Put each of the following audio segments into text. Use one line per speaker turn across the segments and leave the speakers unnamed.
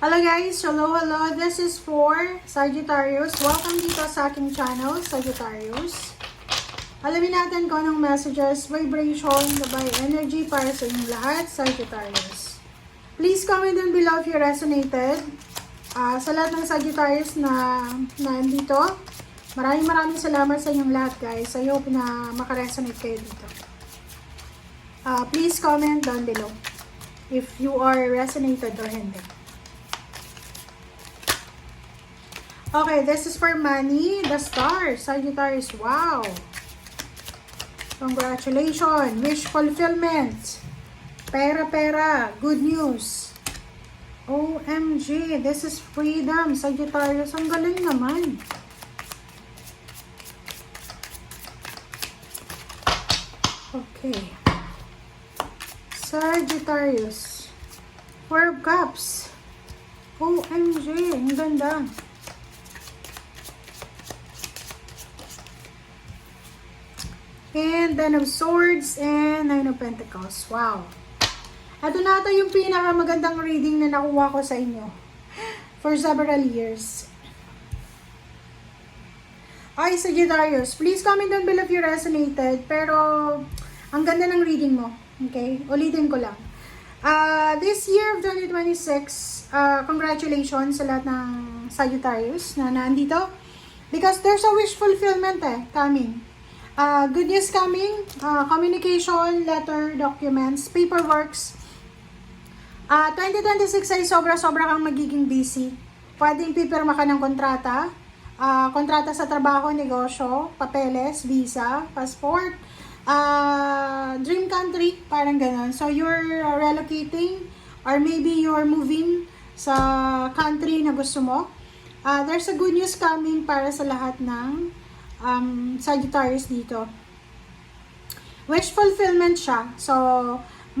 Hello guys! Hello! This is for Sagittarius. Welcome dito sa aking channel, Sagittarius. Alamin natin kung anong messages, vibration, by energy para sa inyong lahat, Sagittarius. Please comment down below if you resonated. Sa lahat ng Sagittarius na nandito, maraming salamat sa inyong lahat guys. I hope na makaresonate kayo dito. Please comment down below if you are resonated or hindi. Okay, this is for money, the star, Sagittarius. Wow! Congratulations! Wish fulfillment. Pera, good news. OMG, this is freedom, Sagittarius. Ang galing naman. Okay. Sagittarius. Four of Cups. OMG, ang ganda. And Ten of Swords and Nine of Pentacles. Wow. Ito na ito yung pinakamagandang reading na nakuha ko sa inyo for several years. Okay, Sagittarius, please comment down below if you resonated. Pero, ang ganda ng reading mo. Okay? Ulitin ko lang. This year of 2026, congratulations sa lahat ng Sagittarius na nandito. Because there's a wish fulfillment coming. Good news coming, communication, letter, documents, paperworks. 2026 ay sobra-sobra kang magiging busy. Pwedeng pipirma ka ng kontrata, kontrata sa trabaho, negosyo, papeles, visa, passport, dream country, parang ganon. So you're relocating or maybe you're moving sa country na gusto mo. There's a good news coming para sa lahat ng Sagittarius dito. Wish fulfillment siya. So,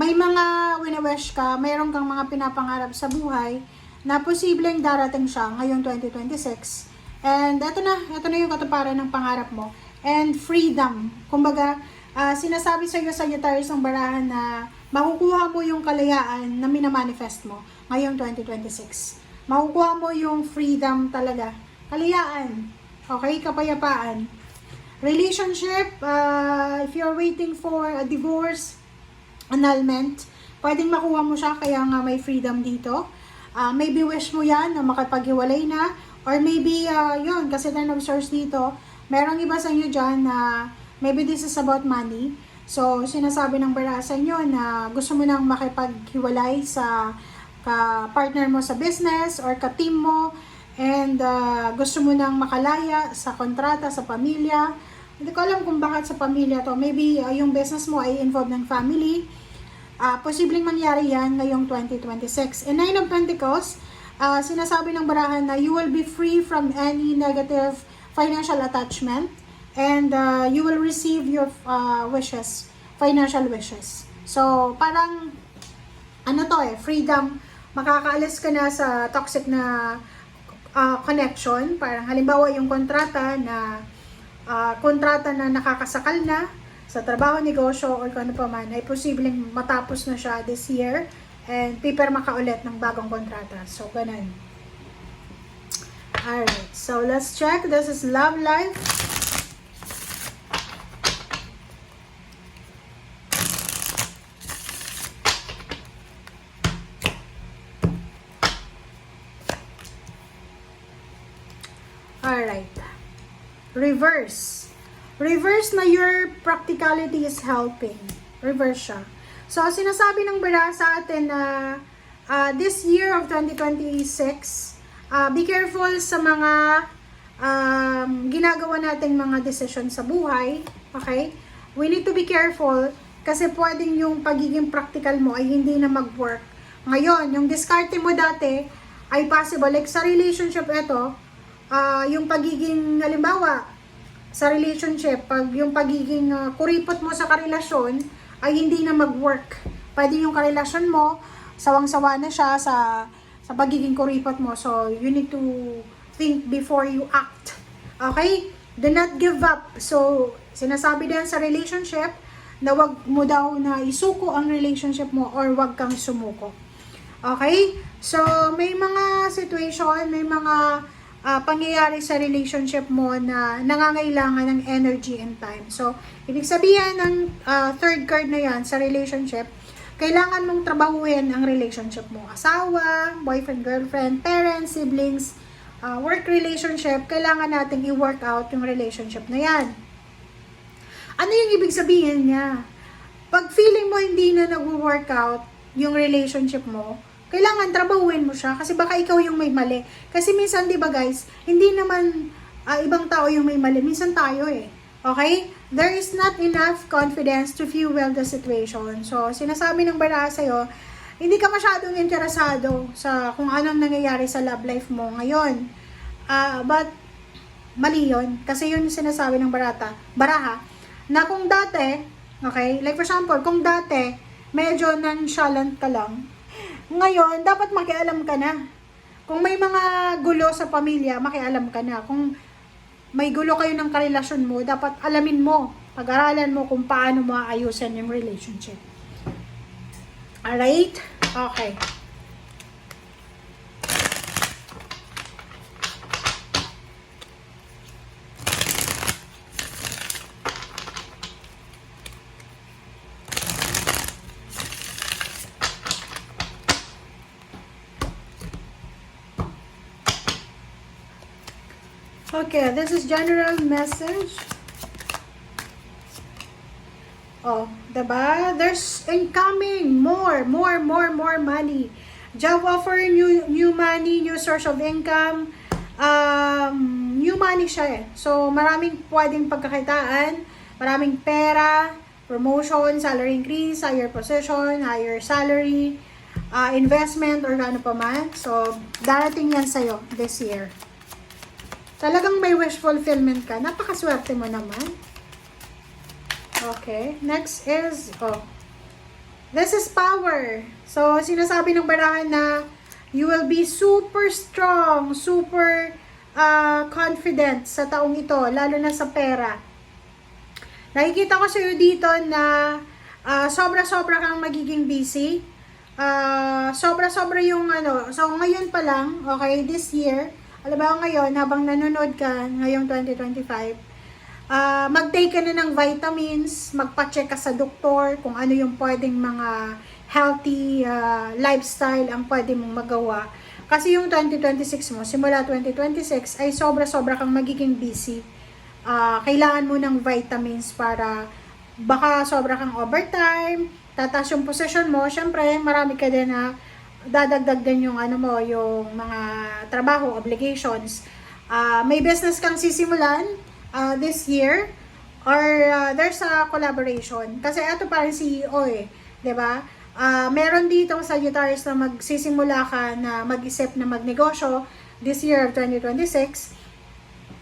may mga wini-wish ka, mayroon kang mga pinapangarap sa buhay na posibleng darating siya ngayong 2026. And ito na yung katuparan ng pangarap mo. And freedom. Kumbaga, sinasabi sa iyo Sagittarius ng barahan na makukuha mo yung kalayaan na minamanifest mo ngayong 2026. Makukuha mo yung freedom talaga. Kalayaan. Okay, kapayapaan. Relationship, if you're waiting for a divorce, annulment, pwedeng makuha mo siya, kaya nga may freedom dito. Maybe wish mo yan na makapaghiwalay na, or maybe, yun, kasi Ten of Swords dito, merong iba sa inyo dyan na maybe this is about money. So, sinasabi ng bara sa inyo na gusto mo nang makipaghiwalay sa ka-partner mo sa business or ka-team mo, and gusto mo nang makalaya sa kontrata, sa pamilya. Hindi ko alam kung bakit sa pamilya to. Maybe yung business mo ay involved ng family. Posibleng mangyari yan ngayong 2026. And Nine of Pentacles, sinasabi ng barahan na you will be free from any negative financial attachment. And you will receive your wishes, financial wishes. So, parang, freedom. Makakaalis ka na sa toxic na connection, parang halimbawa yung kontrata na nakakasakal na sa trabaho, negosyo, or kung ano pa man, ay posibleng matapos na siya this year and pipirma ka ulit ng bagong kontrata. So, ganun. Alright, so let's check. This is love life. Alright. Reverse. Reverse na your practicality is helping. Reverse siya. So, sinasabi ng bara sa atin na this year of 2026, be careful sa mga ginagawa nating mga decision sa buhay. Okay? We need to be careful kasi pwedeng yung pagiging practical mo ay hindi na mag-work. Ngayon, yung diskarte mo dati ay possible. Like sa relationship ito, yung pagiging, halimbawa, sa relationship, yung pagiging kuripot mo sa karelasyon, ay hindi na mag-work. Pwede yung karelasyon mo, sawang-sawa na siya sa pagiging kuripot mo. So, you need to think before you act. Okay? Do not give up. So, sinasabi din sa relationship, na wag mo daw na isuko ang relationship mo or wag kang sumuko. Okay? So, may mga situation, may mga pangyayari sa relationship mo na nangangailangan ng energy and time. So, ibig sabihin ng third card na yan sa relationship, kailangan mong trabahuin ang relationship mo. Asawa, boyfriend, girlfriend, parents, siblings, work relationship, kailangan nating i-work out yung relationship na yan. Ano yung ibig sabihin niya? Pag feeling mo hindi na nag-workout yung relationship mo, kailangan trabahuin mo siya kasi baka ikaw yung may mali. Kasi minsan, di ba guys, hindi naman ibang tao yung may mali. Minsan tayo eh. Okay? There is not enough confidence to fuel the situation. So, sinasabi ng bala sa'yo, hindi ka masyadong interesado sa kung anong nangyayari sa love life mo ngayon. But, mali yun. Kasi yun yung sinasabi ng baraha, na kung dati, okay, like for example, kung dati, medyo nonchalant ka lang, ngayon, dapat makialam ka na. Kung may mga gulo sa pamilya, makialam ka na. Kung may gulo kayo ng karelasyon mo, dapat alamin mo, pag-aralan mo kung paano mo aayusin yung relationship. Alright? Okay. Okay, this is general message. Oh, diba? There's incoming more money. Job offer, new money, new source of income. New money siya eh. So, maraming pwedeng pagkakitaan, maraming pera, promotion, salary increase, higher position, higher salary, investment, or ano pa man. So, darating yan sa'yo this year. Talagang may wish fulfillment ka. Napakaswerte mo naman. Okay. Next is, this is power. So, sinasabi ng barahan na you will be super strong, super confident sa taong ito, lalo na sa pera. Nakikita ko sa'yo dito na sobra-sobra kang magiging busy. Sobra-sobra yung so ngayon pa lang, okay, this year, alam ba ngayon, habang nanonood ka ngayong 2025, mag-take ka na ng vitamins, magpa-check ka sa doktor kung ano yung pwedeng mga healthy lifestyle ang pwede mong magawa. Kasi yung 2026 mo, simula 2026, ay sobra-sobra kang magiging busy. Kailangan mo ng vitamins para baka sobra kang overtime, tataas yung position mo, syempre marami ka din na dadagdag din yung yung mga trabaho, obligations. May business kang sisimulan this year or there's a collaboration. Kasi ito parang CEO eh, 'di ba? Meron dito sa Sagittarius na magsisimula ka na mag-isip na magnegosyo this year of 2026.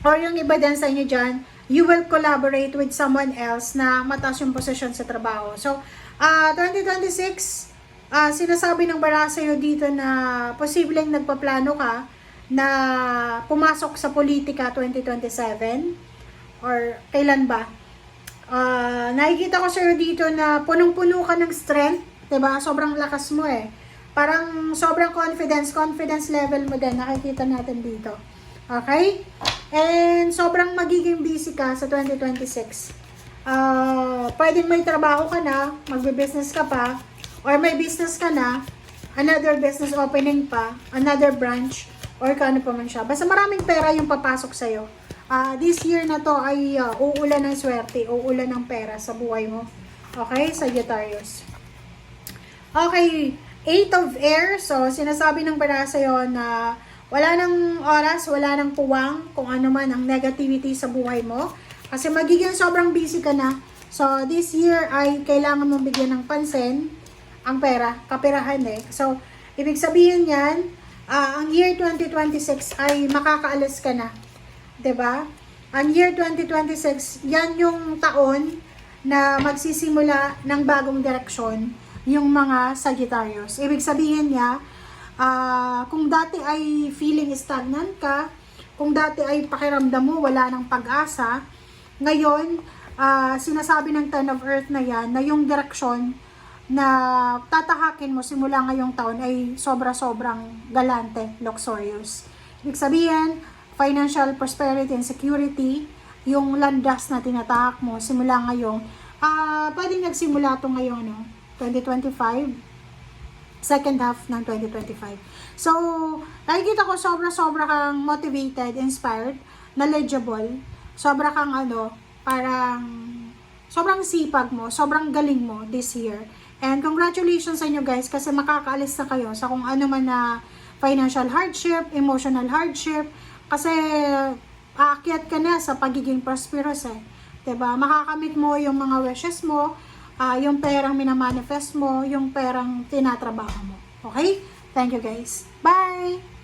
Or yung iba din sa inyo dyan, you will collaborate with someone else na mataas yung posisyon sa trabaho. So, 2026, sinasabi ng bara sa'yo dito na posibleng nagpaplano ka na pumasok sa politika 2027 or kailan ba? Nakikita ko sa'yo dito na punong-puno ka ng strength, diba? Sobrang lakas mo eh. Parang sobrang confidence level mo din, nakikita natin dito. Okay? And sobrang magiging busy ka sa 2026. Pwedeng may trabaho ka na, magbe-business ka pa, or may business ka na, another business opening pa, another branch, or kano pa man siya. Basta maraming pera yung papasok sa'yo. This year na to ay uulan ng swerte, uulan ng pera sa buhay mo. Okay, Sagittarius. Okay, 8 of Air. So, sinasabi ng bara sa'yo na wala nang oras, wala nang puwang kung ano man ang negativity sa buhay mo. Kasi magiging sobrang busy ka na. So, this year ay kailangan mong bigyan ng pansin ang pera, kaperahan eh. So, ibig sabihin yan, ang year 2026 ay makakaalis ka na. 'Di ba? Ang year 2026, yan yung taon na magsisimula ng bagong direksyon yung mga Sagittarius. Ibig sabihin niya, kung dati ay feeling stagnant ka, kung dati ay pakiramdam mo wala ng pag-asa, ngayon, sinasabi ng Ten of Earth na yan, na yung direksyon na tatahakin mo simula ngayong taon ay sobra-sobrang galante, luxurious. Ibig sabihin, financial prosperity and security, yung landas na tinatahak mo simula ngayon, pwedeng nagsimula ito ngayon, no? 2025, second half ng 2025. So, nakikita ko sobra-sobra kang motivated, inspired, knowledgeable, sobra kang parang sobrang sipag mo, sobrang galing mo this year. And congratulations sa inyo guys kasi makakaalis na kayo sa kung ano man na financial hardship, emotional hardship, kasi aakyat ka na sa pagiging prosperous eh. 'Di ba? Makakamit mo yung mga wishes mo, yung perang minamanifest mo, yung perang tinatrabaho mo. Okay? Thank you guys. Bye!